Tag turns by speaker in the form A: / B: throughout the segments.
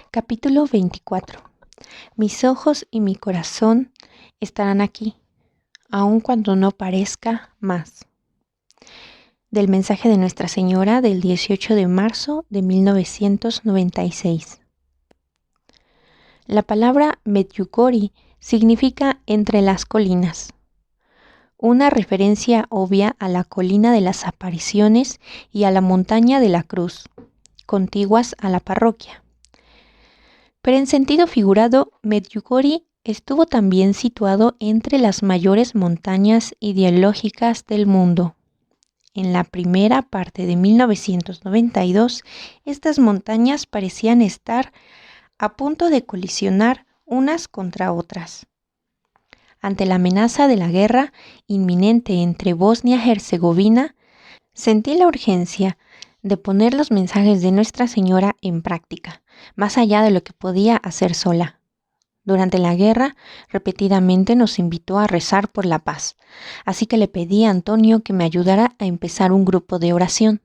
A: Capítulo 24. Mis ojos y mi corazón estarán aquí, aun cuando no parezca más. Del mensaje de Nuestra Señora del 18 de marzo de 1996. La palabra Medjugorje significa entre las colinas, una referencia obvia a la colina de las apariciones y a la montaña de la cruz, contiguas a la parroquia. Pero en sentido figurado, Medjugorje estuvo también situado entre las mayores montañas ideológicas del mundo. En la primera parte de 1992, estas montañas parecían estar a punto de colisionar unas contra otras. Ante la amenaza de la guerra inminente entre Bosnia-Herzegovina, sentí la urgencia de poner los mensajes de Nuestra Señora en práctica, más allá de lo que podía hacer sola. Durante la guerra, repetidamente nos invitó a rezar por la paz, así que le pedí a Antonio que me ayudara a empezar un grupo de oración.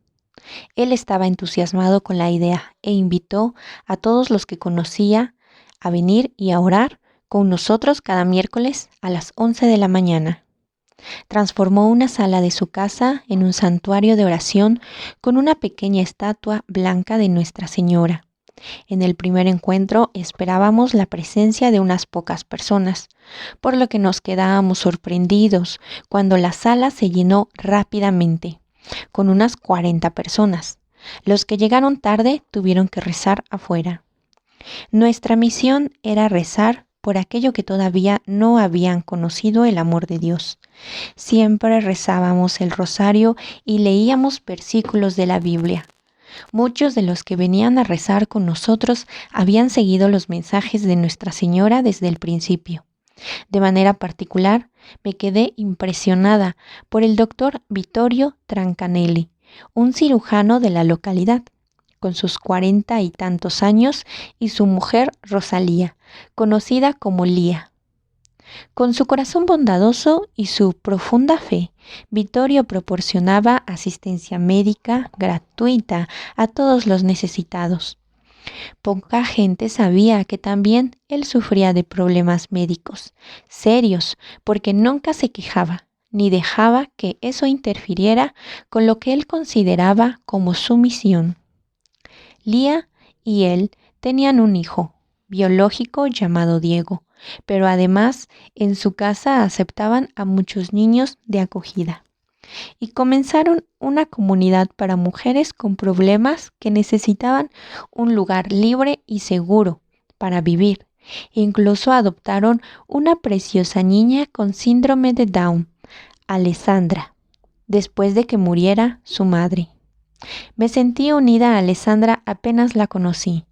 A: Él estaba entusiasmado con la idea e invitó a todos los que conocía a venir y a orar con nosotros cada miércoles a las 11 de la mañana. Transformó una sala de su casa en un santuario de oración con una pequeña estatua blanca de Nuestra Señora. En el primer encuentro esperábamos la presencia de unas pocas personas, por lo que nos quedábamos sorprendidos cuando la sala se llenó rápidamente, con unas 40 personas. Los que llegaron tarde tuvieron que rezar afuera. Nuestra misión era rezar por aquello que todavía no habían conocido el amor de Dios. Siempre rezábamos el rosario y leíamos versículos de la Biblia. Muchos de los que venían a rezar con nosotros habían seguido los mensajes de Nuestra Señora desde el principio. De manera particular, me quedé impresionada por el doctor Vittorio Trancanelli, un cirujano de la localidad, con sus 40 y tantos años, y su mujer Rosalía, conocida como Lía. Con su corazón bondadoso y su profunda fe, Vittorio proporcionaba asistencia médica gratuita a todos los necesitados. Poca gente sabía que también él sufría de problemas médicos serios, porque nunca se quejaba, ni dejaba que eso interfiriera con lo que él consideraba como su misión. Lía y él tenían un hijo biológico llamado Diego, pero además en su casa aceptaban a muchos niños de acogida y comenzaron una comunidad para mujeres con problemas que necesitaban un lugar libre y seguro para vivir. Incluso adoptaron una preciosa niña con síndrome de Down, Alessandra, después de que muriera su madre. Me sentí unida a Alessandra apenas la conocí.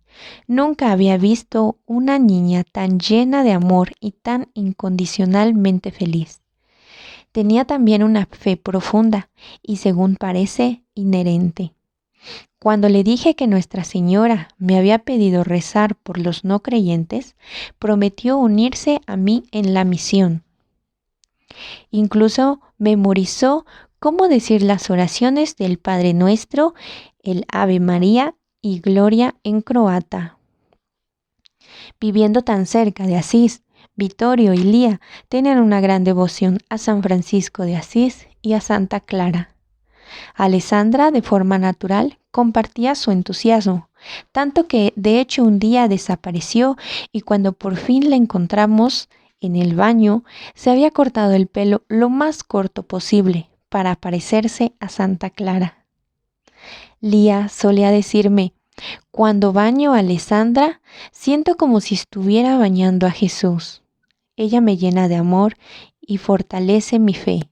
A: Nunca había visto una niña tan llena de amor y tan incondicionalmente feliz. Tenía también una fe profunda y, según parece, inherente. Cuando le dije que Nuestra Señora me había pedido rezar por los no creyentes, prometió unirse a mí en la misión. Incluso memorizó cómo decir las oraciones del Padre Nuestro, el Ave María y Gloria en croata. Viviendo tan cerca de Asís, Vittorio y Lía tenían una gran devoción a San Francisco de Asís y a Santa Clara. Alessandra, de forma natural, compartía su entusiasmo, tanto que de hecho un día desapareció y cuando por fin la encontramos en el baño, se había cortado el pelo lo más corto posible para parecerse a Santa Clara. Lía solía decirme: cuando baño a Alessandra, siento como si estuviera bañando a Jesús. Ella me llena de amor y fortalece mi fe.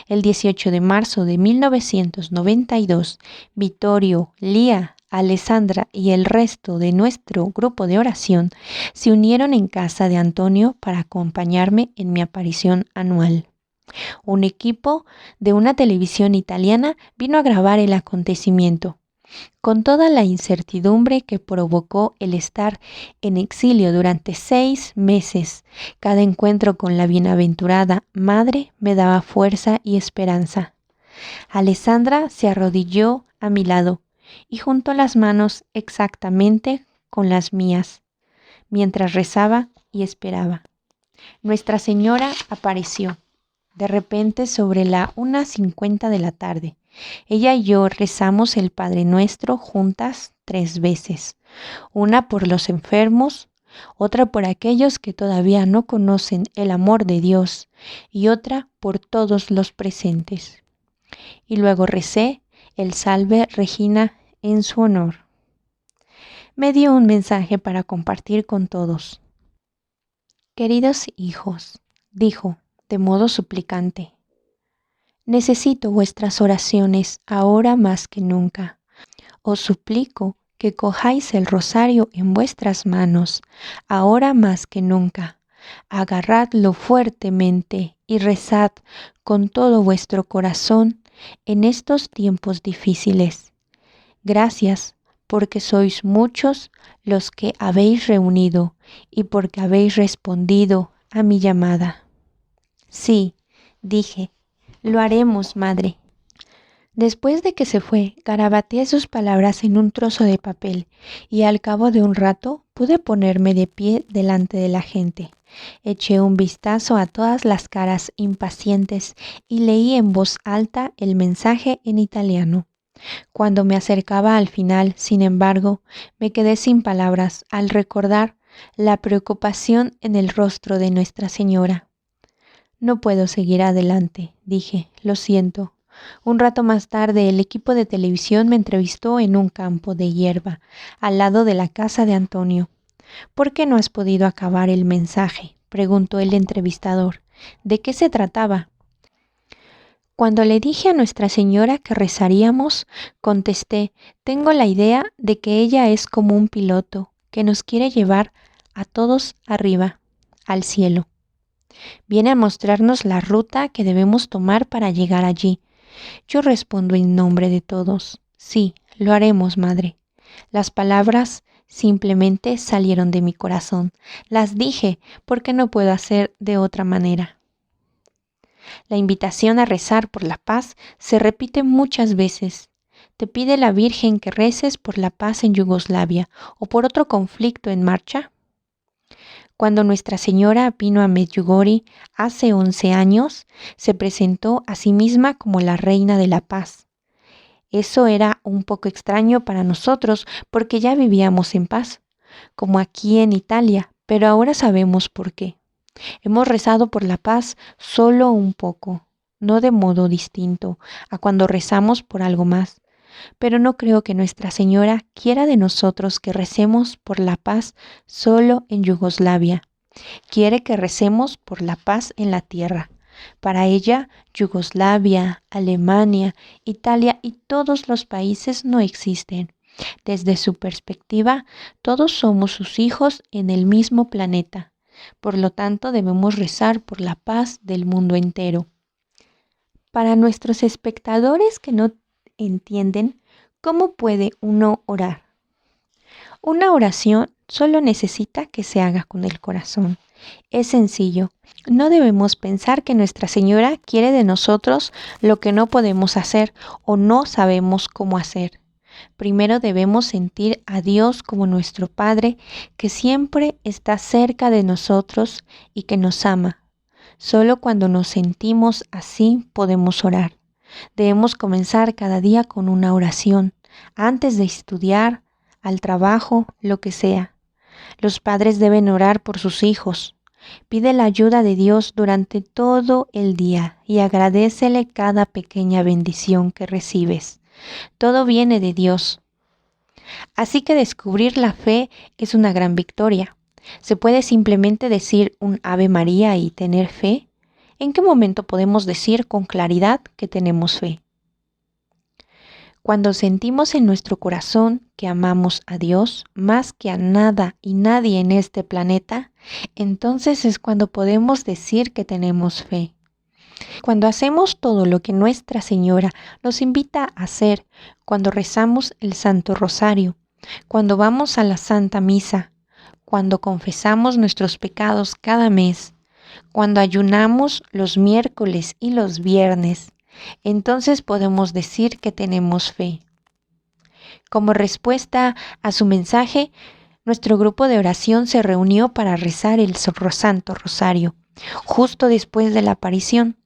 A: El 18 de marzo de 1992, Vittorio, Lía, Alessandra y el resto de nuestro grupo de oración se unieron en casa de Antonio para acompañarme en mi aparición anual. Un equipo de una televisión italiana vino a grabar el acontecimiento. Con toda la incertidumbre que provocó el estar en exilio durante 6 meses, cada encuentro con la bienaventurada Madre me daba fuerza y esperanza. Alessandra se arrodilló a mi lado y juntó las manos exactamente con las mías, mientras rezaba y esperaba. Nuestra Señora apareció, de repente sobre la 1:50 de la tarde. Ella y yo rezamos el Padre Nuestro juntas 3 veces, una por los enfermos, otra por aquellos que todavía no conocen el amor de Dios y otra por todos los presentes. Y luego recé el Salve Regina en su honor. Me dio un mensaje para compartir con todos. Queridos hijos, dijo de modo suplicante, necesito vuestras oraciones ahora más que nunca. Os suplico que cojáis el rosario en vuestras manos, ahora más que nunca. Agarradlo fuertemente y rezad con todo vuestro corazón en estos tiempos difíciles. Gracias, porque sois muchos los que habéis reunido y porque habéis respondido a mi llamada. Sí, dije, lo haremos, madre. Después de que se fue, garabateé sus palabras en un trozo de papel y al cabo de un rato pude ponerme de pie delante de la gente. Eché un vistazo a todas las caras impacientes y leí en voz alta el mensaje en italiano. Cuando me acercaba al final, sin embargo, me quedé sin palabras al recordar la preocupación en el rostro de Nuestra Señora. No puedo seguir adelante, dije, lo siento. Un rato más tarde, el equipo de televisión me entrevistó en un campo de hierba, al lado de la casa de Antonio. ¿Por qué no has podido acabar el mensaje?, preguntó el entrevistador. ¿De qué se trataba? Cuando le dije a Nuestra Señora que rezaríamos, contesté, tengo la idea de que ella es como un piloto que nos quiere llevar a todos arriba, al cielo. Viene a mostrarnos la ruta que debemos tomar para llegar allí. Yo respondo en nombre de todos. Sí, lo haremos, madre. Las palabras simplemente salieron de mi corazón. Las dije porque no puedo hacer de otra manera. La invitación a rezar por la paz se repite muchas veces. ¿Te pide la Virgen que reces por la paz en Yugoslavia o por otro conflicto en marcha? Cuando Nuestra Señora vino a Medjugorje hace 11 años, se presentó a sí misma como la Reina de la Paz. Eso era un poco extraño para nosotros porque ya vivíamos en paz, como aquí en Italia, pero ahora sabemos por qué. Hemos rezado por la paz solo un poco, no de modo distinto a cuando rezamos por algo más. Pero no creo que Nuestra Señora quiera de nosotros que recemos por la paz solo en Yugoslavia. Quiere que recemos por la paz en la tierra. Para ella, Yugoslavia, Alemania, Italia y todos los países no existen. Desde su perspectiva, todos somos sus hijos en el mismo planeta. Por lo tanto, debemos rezar por la paz del mundo entero. Para nuestros espectadores que no entienden, ¿cómo puede uno orar? Una oración solo necesita que se haga con el corazón. Es sencillo. No debemos pensar que Nuestra Señora quiere de nosotros lo que no podemos hacer o no sabemos cómo hacer. Primero debemos sentir a Dios como nuestro Padre, que siempre está cerca de nosotros y que nos ama. Solo cuando nos sentimos así podemos orar. Debemos comenzar cada día con una oración, antes de estudiar, al trabajo, lo que sea. Los padres deben orar por sus hijos. Pide la ayuda de Dios durante todo el día y agradécele cada pequeña bendición que recibes. Todo viene de Dios. Así que descubrir la fe es una gran victoria. ¿Se puede simplemente decir un Ave María y tener fe? ¿En qué momento podemos decir con claridad que tenemos fe? Cuando sentimos en nuestro corazón que amamos a Dios más que a nada y nadie en este planeta, entonces es cuando podemos decir que tenemos fe. Cuando hacemos todo lo que Nuestra Señora nos invita a hacer, cuando rezamos el Santo Rosario, cuando vamos a la Santa Misa, cuando confesamos nuestros pecados cada mes, cuando ayunamos los miércoles y los viernes, entonces podemos decir que tenemos fe. Como respuesta a su mensaje, Nuestro grupo de oración se reunió para rezar el Santo Rosario, justo después de la aparición.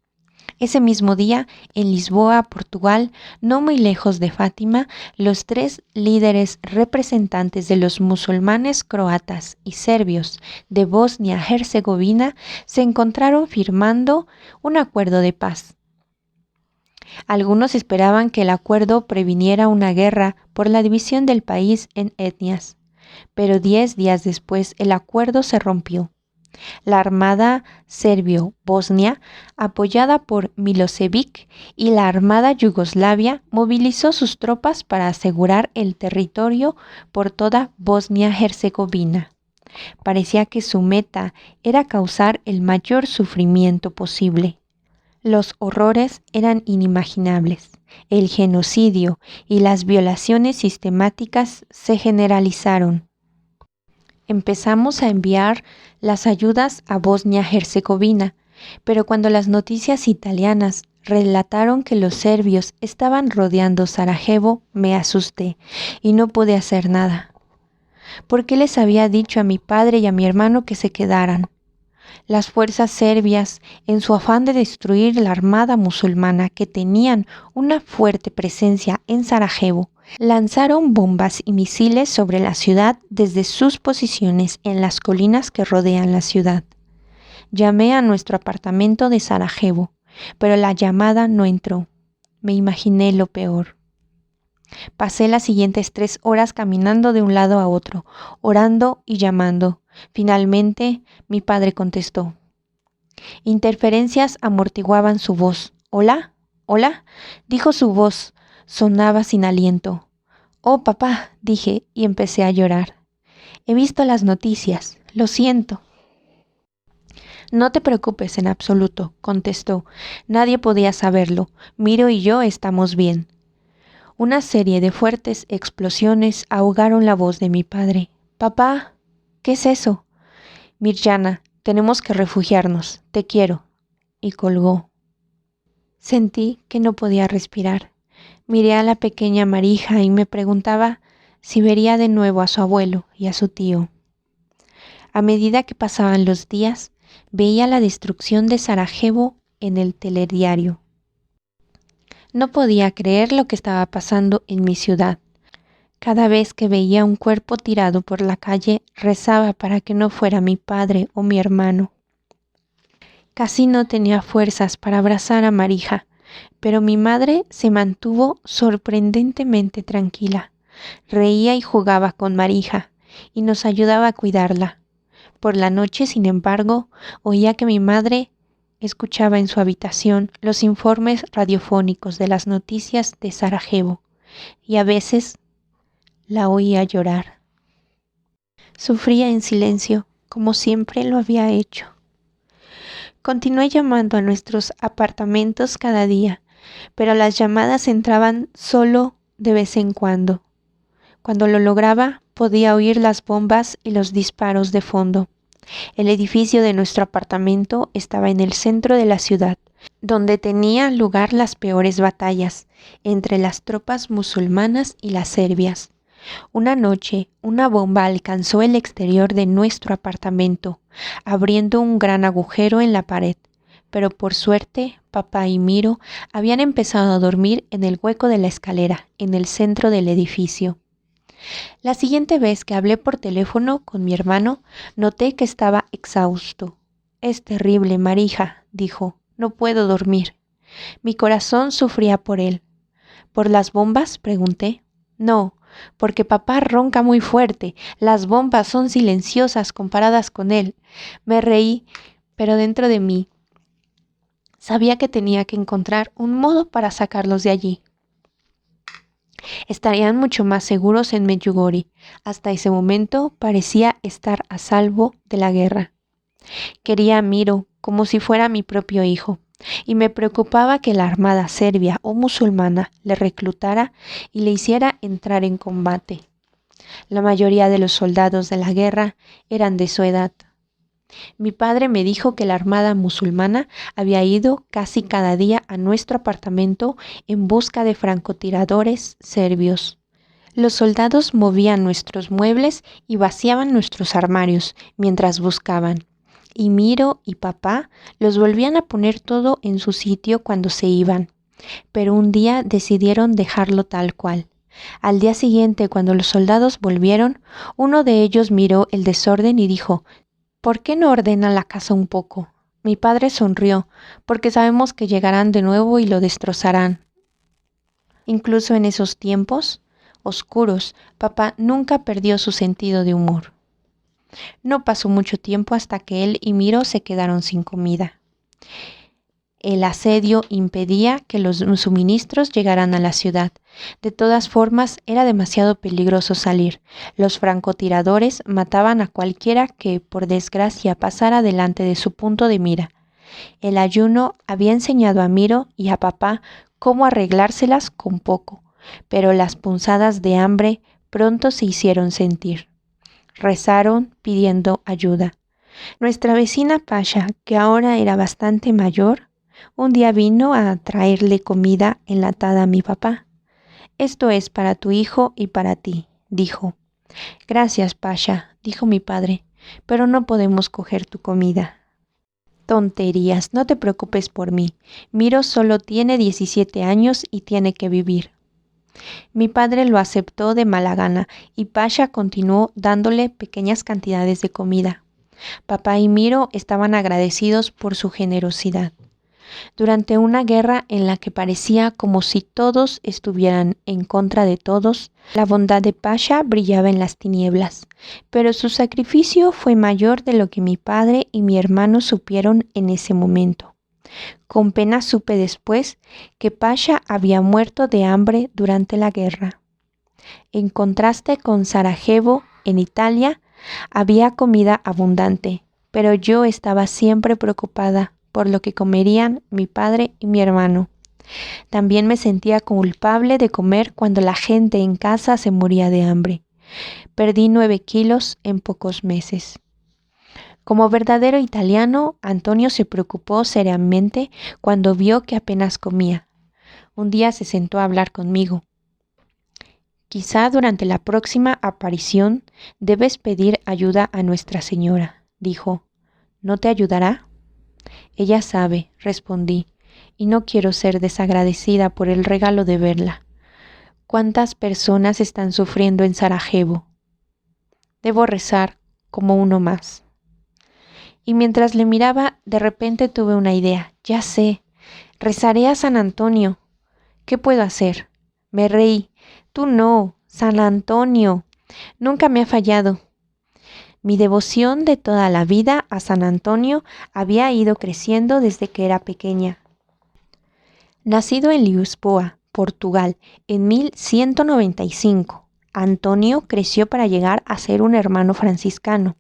A: Ese mismo día, en Lisboa, Portugal, no muy lejos de Fátima, los 3 líderes representantes de los musulmanes croatas y serbios de Bosnia-Herzegovina se encontraron firmando un acuerdo de paz. Algunos esperaban que el acuerdo previniera una guerra por la división del país en etnias, pero 10 días después el acuerdo se rompió. La armada serbio-bosnia, apoyada por Milosevic, y la armada yugoslavia movilizó sus tropas para asegurar el territorio por toda Bosnia-Herzegovina. Parecía que su meta era causar el mayor sufrimiento posible. Los horrores eran inimaginables. El genocidio y las violaciones sistemáticas se generalizaron. Empezamos a enviar las ayudas a Bosnia-Herzegovina, pero cuando las noticias italianas relataron que los serbios estaban rodeando Sarajevo, me asusté y no pude hacer nada. ¿Por qué les había dicho a mi padre y a mi hermano que se quedaran? Las fuerzas serbias, en su afán de destruir la armada musulmana que tenían una fuerte presencia en Sarajevo, lanzaron bombas y misiles sobre la ciudad desde sus posiciones en las colinas que rodean la ciudad. Llamé a nuestro apartamento de Sarajevo, pero la llamada no entró. Me imaginé lo peor. Pasé las siguientes 3 horas caminando de un lado a otro, orando y llamando. Finalmente, mi padre contestó. Interferencias amortiguaban su voz. «¿Hola? ¿Hola?», dijo su voz. Sonaba sin aliento. «Oh, papá», dije y empecé a llorar. «He visto las noticias. Lo siento». «No te preocupes en absoluto», contestó. «Nadie podía saberlo. Miro y yo estamos bien». Una serie de fuertes explosiones ahogaron la voz de mi padre. «Papá, ¿qué es eso?» «Mirjana, tenemos que refugiarnos. Te quiero». Y colgó. Sentí que no podía respirar. Miré a la pequeña Marija y me preguntaba si vería de nuevo a su abuelo y a su tío. A medida que pasaban los días, veía la destrucción de Sarajevo en el telediario. No podía creer lo que estaba pasando en mi ciudad. Cada vez que veía un cuerpo tirado por la calle, rezaba para que no fuera mi padre o mi hermano. Casi no tenía fuerzas para abrazar a Marija, pero mi madre se mantuvo sorprendentemente tranquila. Reía y jugaba con Marija y nos ayudaba a cuidarla. Por la noche, sin embargo, oía que mi madre escuchaba en su habitación los informes radiofónicos de las noticias de Sarajevo y a veces la oía llorar. Sufría en silencio, como siempre lo había hecho. Continué llamando a nuestros apartamentos cada día, pero las llamadas entraban solo de vez en cuando. Cuando lo lograba, podía oír las bombas y los disparos de fondo. El edificio de nuestro apartamento estaba en el centro de la ciudad, donde tenían lugar las peores batallas entre las tropas musulmanas y las serbias. Una noche, una bomba alcanzó el exterior de nuestro apartamento, abriendo un gran agujero en la pared. Pero por suerte, papá y Miro habían empezado a dormir en el hueco de la escalera, en el centro del edificio. La siguiente vez que hablé por teléfono con mi hermano, noté que estaba exhausto. «Es terrible, Marija», dijo. «No puedo dormir». Mi corazón sufría por él. «¿Por las bombas?», pregunté. «No, porque papá ronca muy fuerte. Las bombas son silenciosas comparadas con él». Me reí, pero dentro de mí sabía que tenía que encontrar un modo para sacarlos de allí. Estarían mucho más seguros en Medjugorje. Hasta ese momento parecía estar a salvo de la guerra. Quería a Miro como si fuera mi propio hijo, y me preocupaba que la armada serbia o musulmana le reclutara y le hiciera entrar en combate. La mayoría de los soldados de la guerra eran de su edad. Mi padre me dijo que la armada musulmana había ido casi cada día a nuestro apartamento en busca de francotiradores serbios. Los soldados movían nuestros muebles y vaciaban nuestros armarios mientras buscaban. Y Miro y papá los volvían a poner todo en su sitio cuando se iban. Pero un día decidieron dejarlo tal cual. Al día siguiente, cuando los soldados volvieron, uno de ellos miró el desorden y dijo: ¿Por qué no ordena la casa un poco? Mi padre sonrió, porque sabemos que llegarán de nuevo y lo destrozarán. Incluso en esos tiempos oscuros, papá nunca perdió su sentido de humor. No pasó mucho tiempo hasta que él y Miro se quedaron sin comida. El asedio impedía que los suministros llegaran a la ciudad. De todas formas, era demasiado peligroso salir. Los francotiradores mataban a cualquiera que, por desgracia, pasara delante de su punto de mira. El ayuno había enseñado a Miro y a papá cómo arreglárselas con poco, pero las punzadas de hambre pronto se hicieron sentir. Rezaron pidiendo ayuda. Nuestra vecina Pasha, que ahora era bastante mayor, un día vino a traerle comida enlatada a mi papá. «Esto es para tu hijo y para ti», dijo. «Gracias, Pasha», dijo mi padre, «pero no podemos coger tu comida». «Tonterías, no te preocupes por mí. Miro solo tiene 17 años y tiene que vivir». Mi padre lo aceptó de mala gana y Pasha continuó dándole pequeñas cantidades de comida. Papá y Miro estaban agradecidos por su generosidad. Durante una guerra en la que parecía como si todos estuvieran en contra de todos, la bondad de Pasha brillaba en las tinieblas, pero su sacrificio fue mayor de lo que mi padre y mi hermano supieron en ese momento. Con pena supe después que Pasha había muerto de hambre durante la guerra. En contraste con Sarajevo, en Italia, había comida abundante, pero yo estaba siempre preocupada por lo que comerían mi padre y mi hermano. También me sentía culpable de comer cuando la gente en casa se moría de hambre. Perdí 9 kilos en pocos meses. Como verdadero italiano, Antonio se preocupó seriamente cuando vio que apenas comía. Un día se sentó a hablar conmigo. «Quizá durante la próxima aparición debes pedir ayuda a Nuestra Señora», dijo. «¿No te ayudará?» «Ella sabe», respondí, «y no quiero ser desagradecida por el regalo de verla. ¿Cuántas personas están sufriendo en Sarajevo? Debo rezar como uno más». Y mientras le miraba, de repente tuve una idea. «Ya sé, rezaré a San Antonio. ¿Qué puedo hacer?» Me reí. «Tú no, San Antonio. Nunca me ha fallado». Mi devoción de toda la vida a San Antonio había ido creciendo desde que era pequeña. Nacido en Lisboa, Portugal, en 1195, Antonio creció para llegar a ser un hermano franciscano.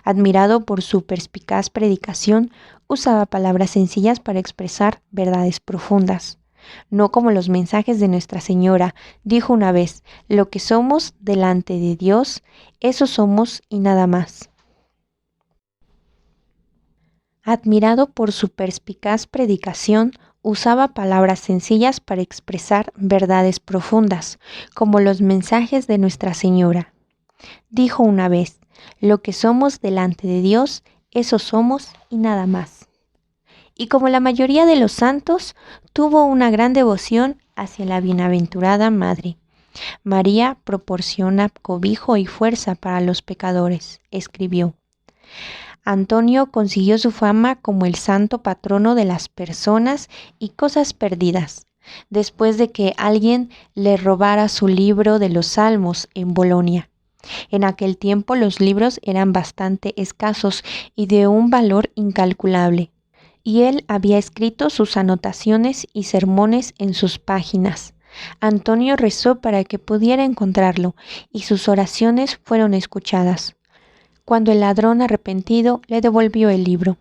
A: Admirado por su perspicaz predicación, usaba palabras sencillas para expresar verdades profundas. No como los mensajes de Nuestra Señora, dijo una vez: «Lo que somos delante de Dios, eso somos y nada más». Admirado por su perspicaz predicación, usaba palabras sencillas para expresar verdades profundas, como los mensajes de Nuestra Señora. Dijo una vez: «Lo que somos delante de Dios, eso somos y nada más». Y como la mayoría de los santos, tuvo una gran devoción hacia la bienaventurada Madre. «María proporciona cobijo y fuerza para los pecadores», escribió. Antonio consiguió su fama como el santo patrono de las personas y cosas perdidas, después de que alguien le robara su libro de los Salmos en Bolonia. En aquel tiempo los libros eran bastante escasos y de un valor incalculable, y él había escrito sus anotaciones y sermones en sus páginas. Antonio rezó para que pudiera encontrarlo, y sus oraciones fueron escuchadas. Cuando el ladrón arrepentido le devolvió el libro.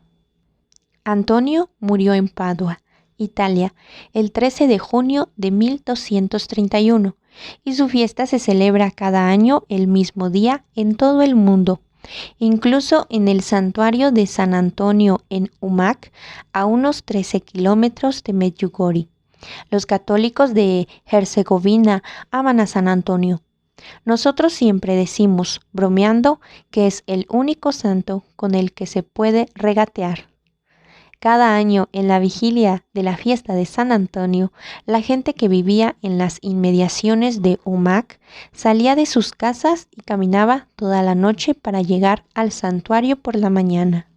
A: Antonio murió en Padua, Italia, el 13 de junio de 1231, y su fiesta se celebra cada año el mismo día en todo el mundo, incluso en el santuario de San Antonio en Umag, a unos 13 kilómetros de Medjugorje. Los católicos de Herzegovina aman a San Antonio. Nosotros siempre decimos, bromeando, que es el único santo con el que se puede regatear. Cada año, en la vigilia de la fiesta de San Antonio, la gente que vivía en las inmediaciones de Umac salía de sus casas y caminaba toda la noche para llegar al santuario por la mañana.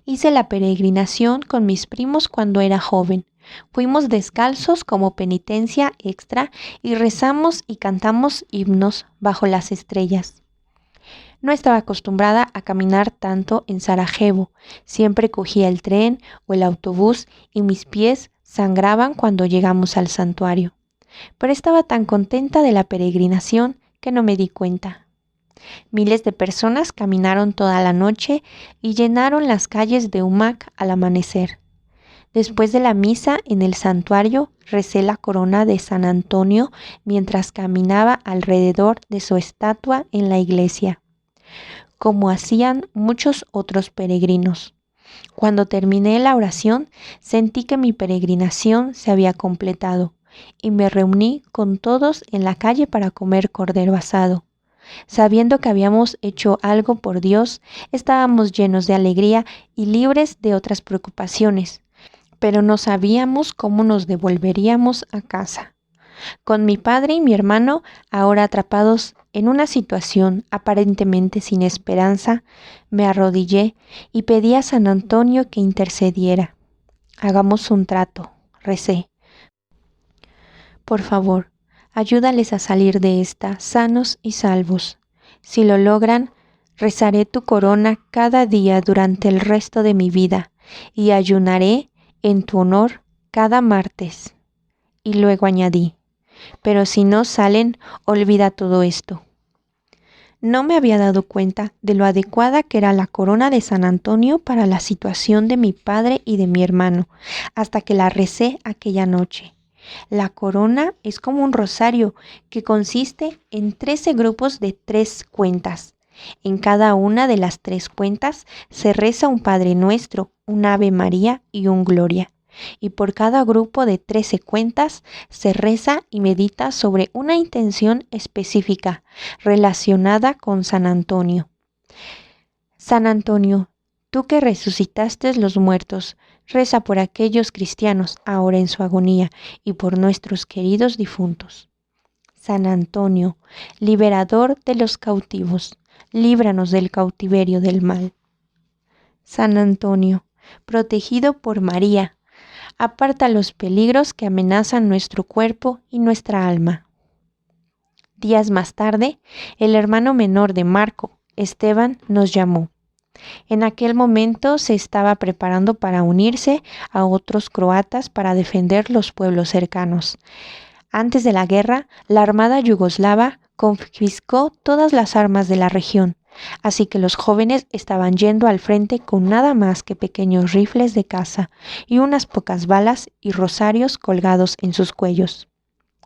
A: Hice la peregrinación con mis primos cuando era joven. Fuimos descalzos como penitencia extra y rezamos y cantamos himnos bajo las estrellas. No estaba acostumbrada a caminar tanto en Sarajevo. Siempre cogía el tren o el autobús y mis pies sangraban cuando llegamos al santuario. Pero estaba tan contenta de la peregrinación que no me di cuenta. Miles de personas caminaron toda la noche y llenaron las calles de Umac al amanecer. Después de la misa en el santuario, recé la corona de San Antonio mientras caminaba alrededor de su estatua en la iglesia, como hacían muchos otros peregrinos. Cuando terminé la oración, sentí que mi peregrinación se había completado y me reuní con todos en la calle para comer cordero asado. Sabiendo que habíamos hecho algo por Dios, estábamos llenos de alegría y libres de otras preocupaciones, pero no sabíamos cómo nos devolveríamos a casa. Con mi padre y mi hermano, ahora atrapados en una situación aparentemente sin esperanza, me arrodillé y pedí a San Antonio que intercediera. Hagamos un trato, recé. Por favor, ayúdales a salir de esta sanos y salvos. Si lo logran, rezaré tu corona cada día durante el resto de mi vida y ayunaré en tu honor cada martes. Y luego añadí, pero si no salen, olvida todo esto. No me había dado cuenta de lo adecuada que era la corona de San Antonio para la situación de mi padre y de mi hermano, hasta que la recé aquella noche. La corona es como un rosario que consiste en 13 grupos de 3 cuentas. En cada una de las 3 cuentas se reza un Padre Nuestro, un Ave María y un Gloria. Y por cada grupo de 13 cuentas se reza y medita sobre una intención específica relacionada con San Antonio. San Antonio, tú que resucitaste los muertos, reza por aquellos cristianos ahora en su agonía y por nuestros queridos difuntos. San Antonio, liberador de los cautivos, líbranos del cautiverio del mal. San Antonio, protegido por María, aparta los peligros que amenazan nuestro cuerpo y nuestra alma. Días más tarde, el hermano menor de Marco, Esteban, nos llamó. En aquel momento se estaba preparando para unirse a otros croatas para defender los pueblos cercanos. Antes de la guerra, la Armada yugoslava confiscó todas las armas de la región, así que los jóvenes estaban yendo al frente con nada más que pequeños rifles de caza y unas pocas balas y rosarios colgados en sus cuellos.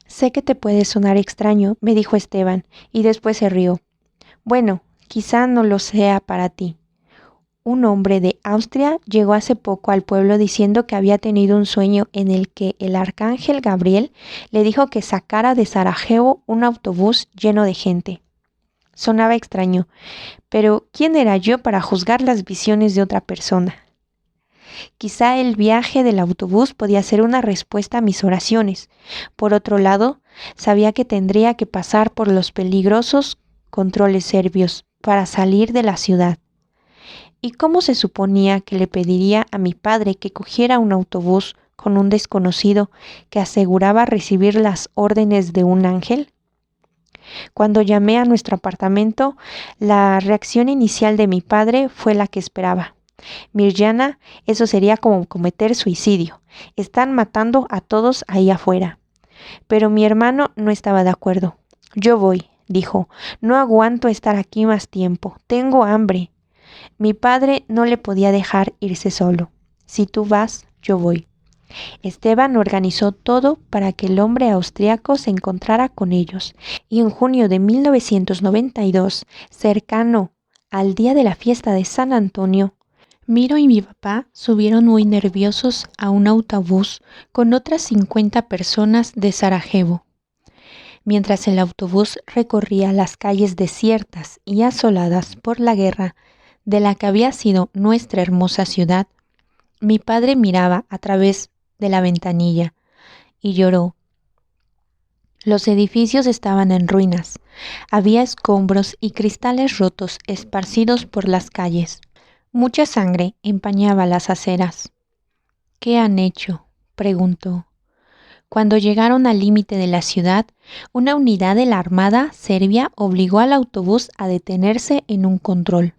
A: Sé que te puede sonar extraño, me dijo Esteban, y después se rió. Bueno, quizá no lo sea para ti. Un hombre de Austria llegó hace poco al pueblo diciendo que había tenido un sueño en el que el arcángel Gabriel le dijo que sacara de Sarajevo un autobús lleno de gente. Sonaba extraño, pero ¿quién era yo para juzgar las visiones de otra persona? Quizá el viaje del autobús podía ser una respuesta a mis oraciones. Por otro lado, sabía que tendría que pasar por los peligrosos controles serbios para salir de la ciudad. ¿Y cómo se suponía que le pediría a mi padre que cogiera un autobús con un desconocido que aseguraba recibir las órdenes de un ángel? Cuando llamé a nuestro apartamento, la reacción inicial de mi padre fue la que esperaba. Mirjana, eso sería como cometer suicidio. Están matando a todos ahí afuera. Pero mi hermano no estaba de acuerdo. Yo voy, dijo. No aguanto estar aquí más tiempo. Tengo hambre. Mi padre no le podía dejar irse solo. Si tú vas, yo voy. Esteban organizó todo para que el hombre austriaco se encontrara con ellos, y en junio de 1992, cercano al día de la fiesta de San Antonio, Miro y mi papá subieron muy nerviosos a un autobús con otras 50 personas de Sarajevo. Mientras el autobús recorría las calles desiertas y asoladas por la guerra de la que había sido nuestra hermosa ciudad, mi padre miraba a través de la ventanilla y lloró. Los edificios estaban en ruinas. Había escombros y cristales rotos esparcidos por las calles. Mucha sangre empañaba las aceras. ¿Qué han hecho?, preguntó. Cuando llegaron al límite de la ciudad, una unidad de la Armada Serbia obligó al autobús a detenerse en un control.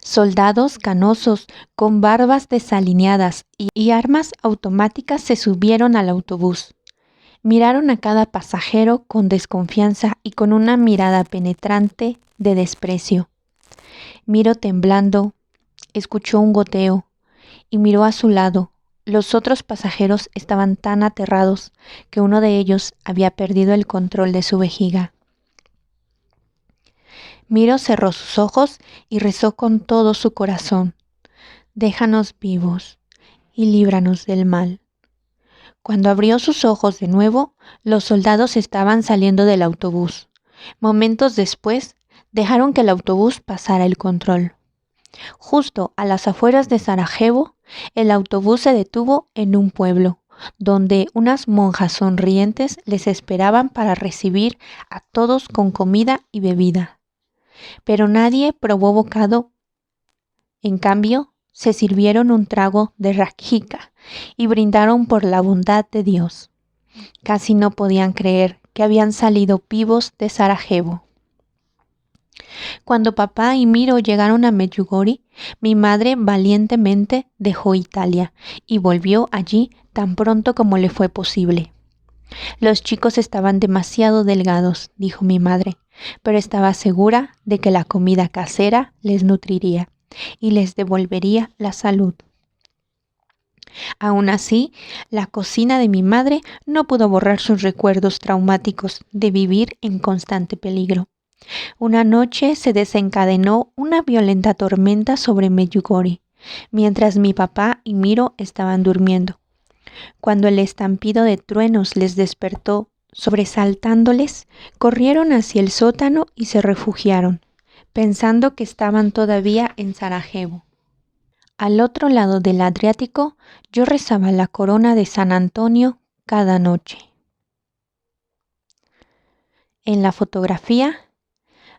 A: Soldados canosos con barbas desalineadas y armas automáticas se subieron al autobús. Miraron a cada pasajero con desconfianza y con una mirada penetrante de desprecio. Miró temblando, escuchó un goteo y miró a su lado. Los otros pasajeros estaban tan aterrados que uno de ellos había perdido el control de su vejiga. Miro cerró sus ojos y rezó con todo su corazón: déjanos vivos y líbranos del mal. Cuando abrió sus ojos de nuevo, los soldados estaban saliendo del autobús. Momentos después, dejaron que el autobús pasara el control. Justo a las afueras de Sarajevo, el autobús se detuvo en un pueblo, donde unas monjas sonrientes les esperaban para recibir a todos con comida y bebida. Pero nadie probó bocado. En cambio, se sirvieron un trago de rakija y brindaron por la bondad de Dios. Casi no podían creer que habían salido vivos de Sarajevo. Cuando papá y Miro llegaron a Medjugorje, mi madre valientemente dejó Italia y volvió allí tan pronto como le fue posible. Los chicos estaban demasiado delgados, dijo mi madre, pero estaba segura de que la comida casera les nutriría y les devolvería la salud. Aún así, la cocina de mi madre no pudo borrar sus recuerdos traumáticos de vivir en constante peligro. Una noche se desencadenó una violenta tormenta sobre Medjugorje, mientras mi papá y Miro estaban durmiendo. Cuando el estampido de truenos les despertó, sobresaltándoles, corrieron hacia el sótano y se refugiaron, pensando que estaban todavía en Sarajevo. Al otro lado del Adriático, yo rezaba la corona de San Antonio cada noche. En la fotografía,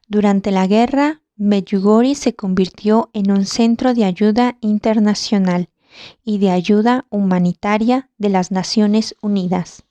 A: durante la guerra, Medjugorje se convirtió en un centro de ayuda internacional y de ayuda humanitaria de las Naciones Unidas.